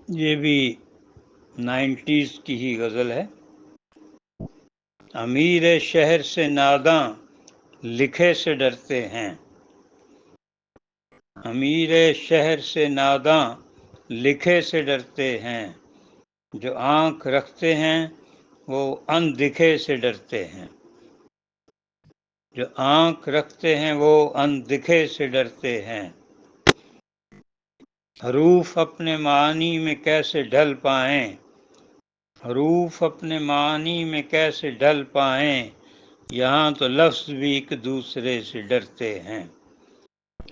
یہ بھی 90s کی ہی غزل ہے۔ امیر شہر سے ناداں لکھے سے ڈرتے ہیں، امیر شہر سے ناداں لکھے سے ڈرتے ہیں، جو آنکھ رکھتے ہیں وہ اندھے سے ڈرتے ہیں، جو آنکھ رکھتے ہیں وہ اندھے سے ڈرتے ہیں۔ حروف اپنے معنی میں کیسے ڈھل پائیں، حروف اپنے معنی میں کیسے ڈھل پائیں، یہاں تو لفظ بھی ایک دوسرے سے ڈرتے ہیں۔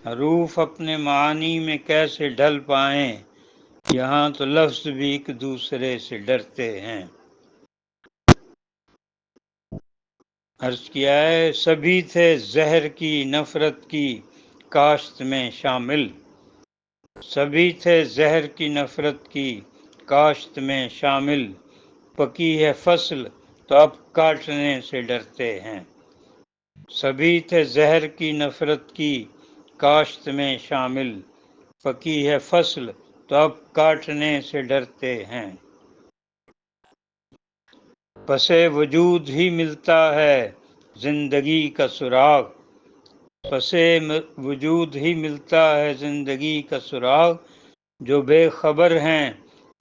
حروف اپنے معنی میں کیسے ڈھل پائیں، یہاں تو لفظ بھی ایک دوسرے سے ڈرتے ہیں۔ عرض کیا ہے سبھی تھے زہر کی نفرت کی کاشت میں شامل، سبھی تھے زہر کی نفرت کی کاشت میں شامل، پکی ہے فصل تو اب کاٹنے سے ڈرتے ہیں۔ سبھی تھے زہر کی نفرت کی کاشت میں شامل، پکی ہے فصل تو اب کاٹنے سے ڈرتے ہیں۔ پس وجود ہی ملتا ہے زندگی کا سراغ، پس وجود ہی ملتا ہے زندگی کا سراغ، جو بے خبر ہیں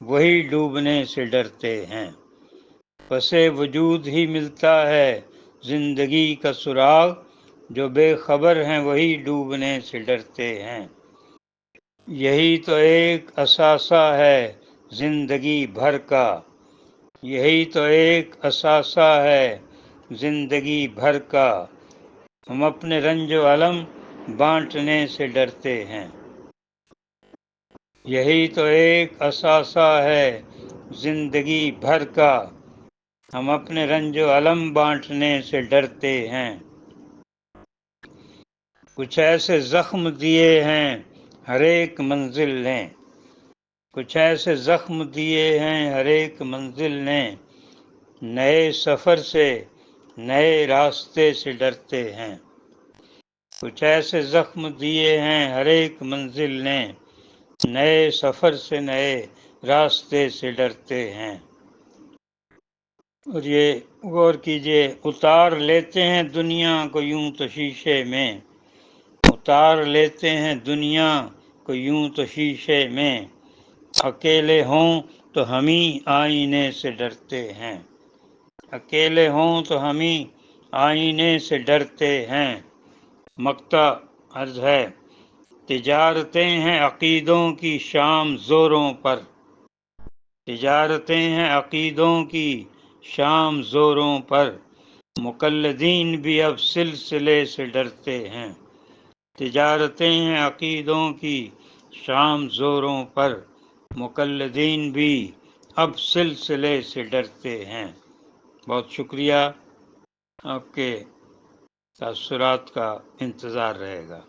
وہی ڈوبنے سے ڈرتے ہیں۔ پس وجود ہی ملتا ہے زندگی کا سراغ، جو بے خبر ہیں وہی ڈوبنے سے ڈرتے ہیں۔ یہی تو ایک اثاثہ ہے زندگی بھر کا، یہی تو ایک اثاثہ ہے زندگی بھر کا، ہم اپنے رنج و الم بانٹنے سے ڈرتے ہیں۔ یہی تو ایک اثاثہ ہے زندگی بھر کا، ہم اپنے رنج و الم بانٹنے سے ڈرتے ہیں۔ کچھ ایسے زخم دیے ہیں ہر ایک منزل نے، کچھ ایسے زخم دیے ہیں ہر ایک منزل نے، نئے سفر سے نئے راستے سے ڈرتے ہیں۔ کچھ ایسے زخم دیے ہیں ہر ایک منزل نے، نئے سفر سے نئے راستے سے ڈرتے ہیں۔ اور یہ غور کیجئے، اتار لیتے ہیں دنیا کو یوں تو شیشے میں، اتار لیتے ہیں دنیا کو یوں تو شیشے میں، اکیلے ہوں تو ہم ہی آئینے سے ڈرتے ہیں، اکیلے ہوں تو ہم ہی آئینے سے ڈرتے ہیں۔ مقطع عرض ہے تجارتیں ہیں عقیدوں کی شام زوروں پر، تجارتیں ہیں عقیدوں کی شام زوروں پر، مقلدین بھی اب سلسلے سے ڈرتے ہیں۔ تجارتیں ہیں عقیدوں کی شام زوروں پر، مقلدین بھی اب سلسلے سے ڈرتے ہیں۔ بہت شکریہ، آپ کے تاثرات کا انتظار رہے گا۔